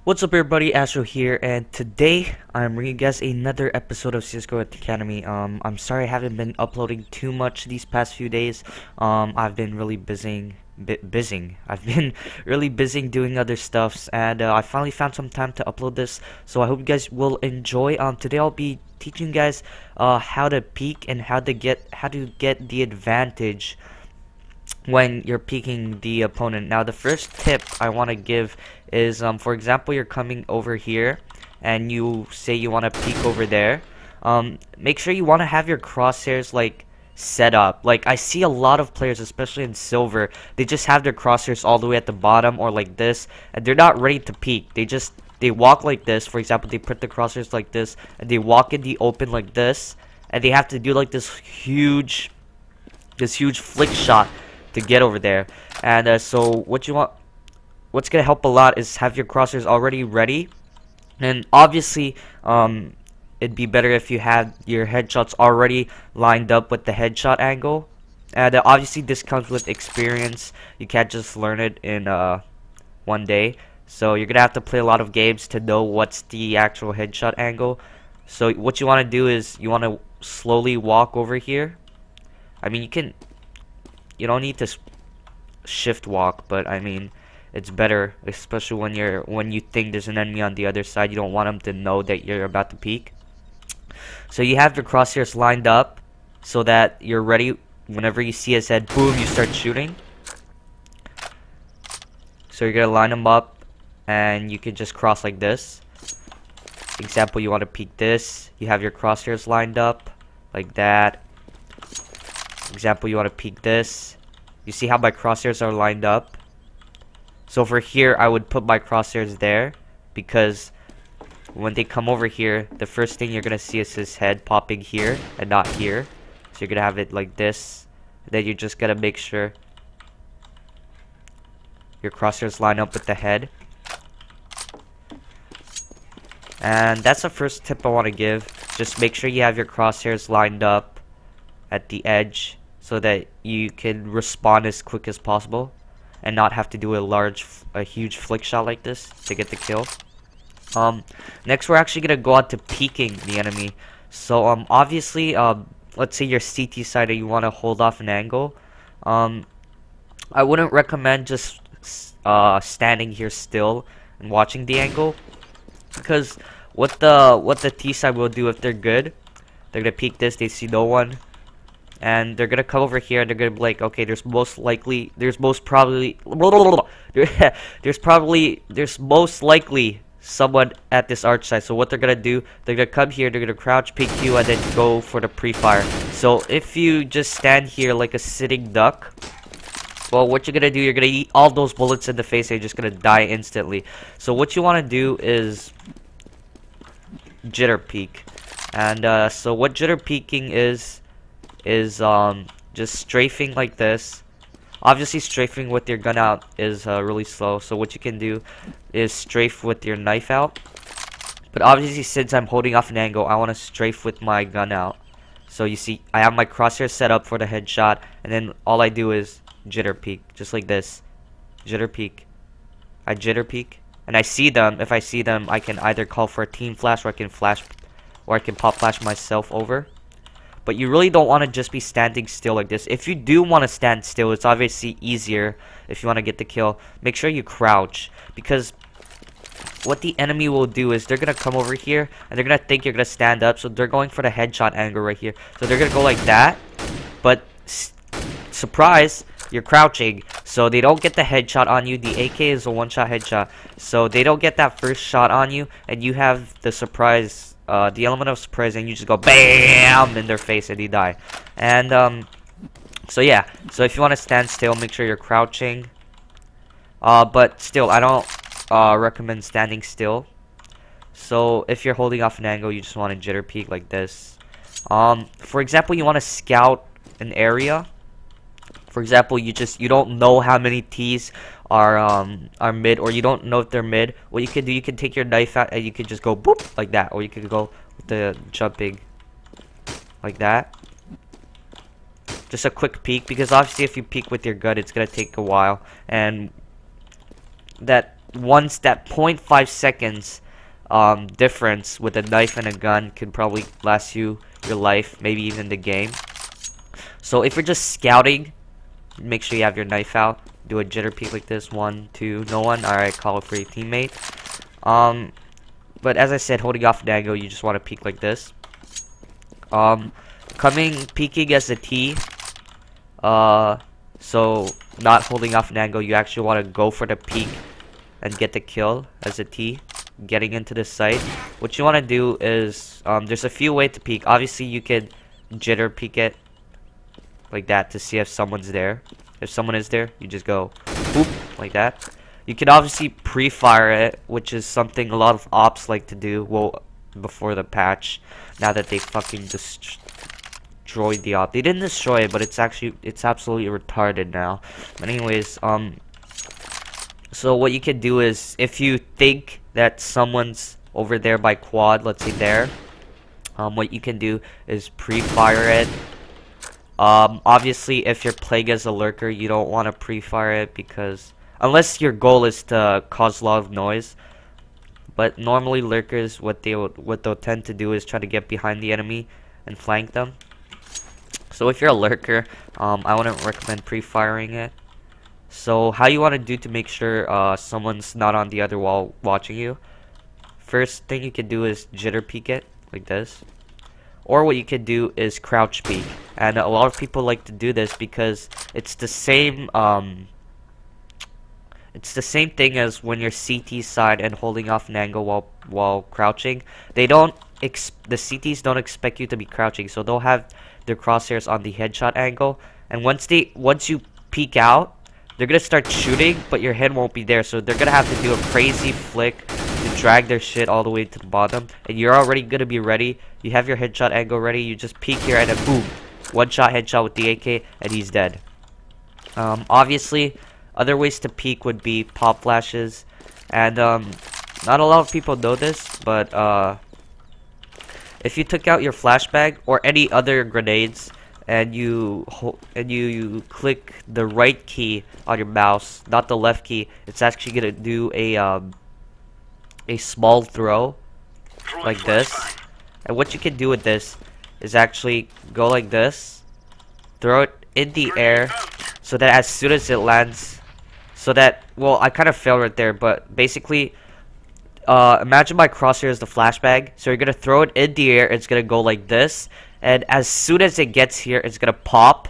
What's up everybody, Astro here, and today I'm bringing you guys another episode of CSGO at the Academy. I'm sorry I haven't been uploading too much these past few days. I've been really I've been really busy doing other stuffs, and I finally found some time to upload this, so I hope you guys will enjoy. Today I'll be teaching you guys how to peek and how to get the advantage when you're peeking the opponent. Now the first tip I want to give is for example, you're coming over here and you say you want to peek over there. Make sure you want to have your crosshairs like set up. Like, I see a lot of players, especially in silver, they just have their crosshairs all the way at the bottom or like this, and they're not ready to peek. They walk like this. For example, they put the crosshairs like this and they walk in the open like this, and they have to do like this huge flick shot to get over there. And so what's gonna help a lot is have your crosshairs already ready. And obviously it'd be better if you had your headshots already lined up with the headshot angle. And obviously this comes with experience. You can't just learn it in one day, so you're gonna have to play a lot of games to know what's the actual headshot angle. So what you want to do is you want to slowly walk over here. I mean, you don't need to shift walk, but I mean, it's better, especially when you think there's an enemy on the other side. You don't want them to know that you're about to peek. So you have your crosshairs lined up so that you're ready whenever you see his head, boom, you start shooting. So you're gonna line them up and you can just cross like this. Example, you want to peek this, you have your crosshairs lined up like that. Example, you want to peek this. You see how my crosshairs are lined up? So for here, I would put my crosshairs there, because when they come over here, the first thing you're gonna see is his head popping here and not here. So you're gonna have it like this. Then you're just gonna make sure your crosshairs line up with the head. And that's the first tip I want to give. Just make sure you have your crosshairs lined up at the edge so that you can respond as quick as possible and not have to do a huge flick shot like this to get the kill. Next we're actually gonna go on to peeking the enemy. So obviously let's say you're CT side and you want to hold off an angle. I wouldn't recommend just standing here still and watching the angle, because what the T side will do if they're good, they're gonna peek this, they see no one, and they're gonna come over here and they're gonna be like, okay, there's most likely someone at this arch side. So what they're gonna do, they're gonna come here, they're gonna crouch, peek you, and then go for the pre-fire. So if you just stand here like a sitting duck, well, what you're gonna do, you're gonna eat all those bullets in the face and you're just gonna die instantly. So what you want to do is jitter peek. And so what jitter peeking is just strafing like this. Obviously strafing with your gun out is really slow, so what you can do is strafe with your knife out. But obviously, since I'm holding off an angle, I want to strafe with my gun out. So you see, I have my crosshair set up for the headshot, and then all I do is jitter peek, just like this. Jitter peek. I jitter peek, and I see them. If I see them, I can either call for a team flash, or I can pop flash myself over. But you really don't want to just be standing still like this. If you do want to stand still, it's obviously easier if you want to get the kill. Make sure you crouch, because what the enemy will do is they're going to come over here and they're going to think you're going to stand up. So they're going for the headshot angle right here. So they're going to go like that. But surprise, you're crouching. So they don't get the headshot on you. The AK is a one-shot headshot. So they don't get that first shot on you. And you have the surprise, the element of surprise, and you just go BAM in their face and they die. And so yeah, so if you want to stand still, make sure you're crouching. But still, I don't recommend standing still. So if you're holding off an angle, you just want to jitter peek like this. For example, you want to scout an area. For example, you don't know how many T's are mid, or you don't know if they're mid. What you can do, you can take your knife out and you can just go boop like that, or you can go with the jumping like that. Just a quick peek, because obviously if you peek with your gun, it's gonna take a while, and that once that 0.5 seconds difference with a knife and a gun could probably last you your life, maybe even the game. So if you're just scouting, make sure you have your knife out. Do a jitter peek like this. 1, 2, no one. Alright, call for your teammate. But as I said, holding off an angle, you just want to peek like this. Peeking as a T. So not holding off an angle, you actually want to go for the peek and get the kill as a T. Getting into the site. What you want to do is, there's a few ways to peek. Obviously, you could jitter peek it like that to see if someone's there. If someone is there, you just go boop like that. You can obviously pre-fire it, which is something a lot of ops like to do. Well, before the patch, now that they fucking destroyed the op. They didn't destroy it, but it's absolutely retarded now. But anyways, so what you can do is, if you think that someone's over there by quad, let's say there, what you can do is pre-fire it. Obviously, if you're playing as a lurker, you don't want to pre-fire it, because unless your goal is to cause a lot of noise. But normally lurkers, what they'll tend to do is try to get behind the enemy and flank them. So if you're a lurker, I wouldn't recommend pre-firing it. So how you want to do to make sure someone's not on the other wall watching you? First thing you can do is jitter peek it like this. Or what you can do is crouch peek. And a lot of people like to do this because it's the same thing as when you're CT side and holding off an angle while crouching. The CTs don't expect you to be crouching, so they'll have their crosshairs on the headshot angle. And once you peek out, they're gonna start shooting, but your head won't be there, so they're gonna have to do a crazy flick to drag their shit all the way to the bottom. And you're already gonna be ready. You have your headshot angle ready. You just peek here and then boom, one shot headshot with the AK, and he's dead. Obviously, other ways to peek would be pop flashes, and not a lot of people know this, but if you took out your flashbang or any other grenades and you click the right key on your mouse, not the left key, it's actually gonna do a small throw like this. And what you can do with this is actually go like this, throw it in the air, so that as soon as it lands, well, I kind of failed right there, but basically, imagine my crosshair is the flashbang. So you're gonna throw it in the air, it's gonna go like this, and as soon as it gets here, it's gonna pop,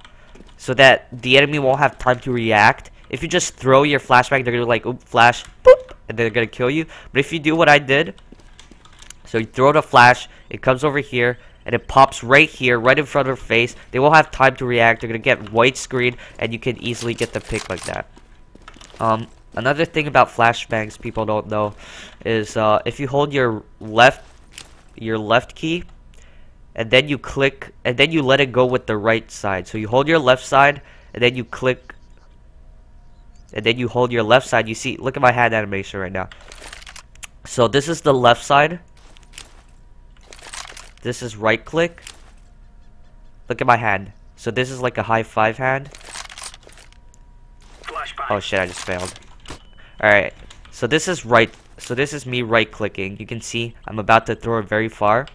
so that the enemy won't have time to react. If you just throw your flashbang, they're gonna like, oop, flash, boop, and they're gonna kill you. But if you do what I did, so you throw the flash, it comes over here, and it pops right here, right in front of their face. They won't have time to react. They're gonna get white screen, and you can easily get the pick like that. Another thing about flashbangs people don't know is if you hold your left key and then you click and then you let it go with the right side. So you hold your left side and then you click and then you hold your left side. You see, look at my hand animation right now. So this is the left side. This is right click. Look at my hand. So this is like a high five hand. Oh shit, I just failed. Alright, so this is me right clicking. You can see I'm about to throw it very far.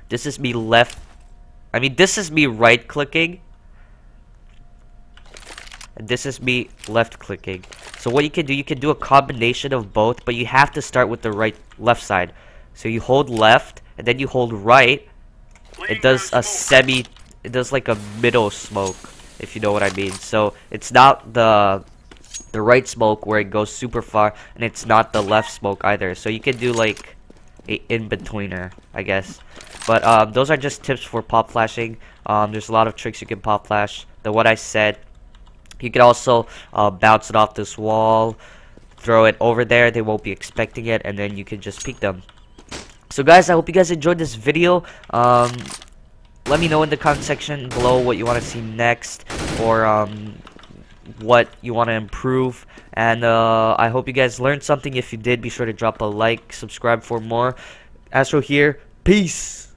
This is me this is me right clicking. And this is me left clicking. So what you can do a combination of both, but you have to start with the left side. So you hold left and then you hold right. It does like a middle smoke, if you know what I mean. So it's not the right smoke where it goes super far, and it's not the left smoke either. So you can do like a in-betweener, I guess. But those are just tips for pop flashing. There's a lot of tricks you can pop flash. The what I said. You can also bounce it off this wall, throw it over there. They won't be expecting it, and then you can just peek them. So guys, I hope you guys enjoyed this video. Let me know in the comment section below what you want to see next, or what you want to improve. And I hope you guys learned something. If you did, be sure to drop a like, subscribe for more. Astro here, peace.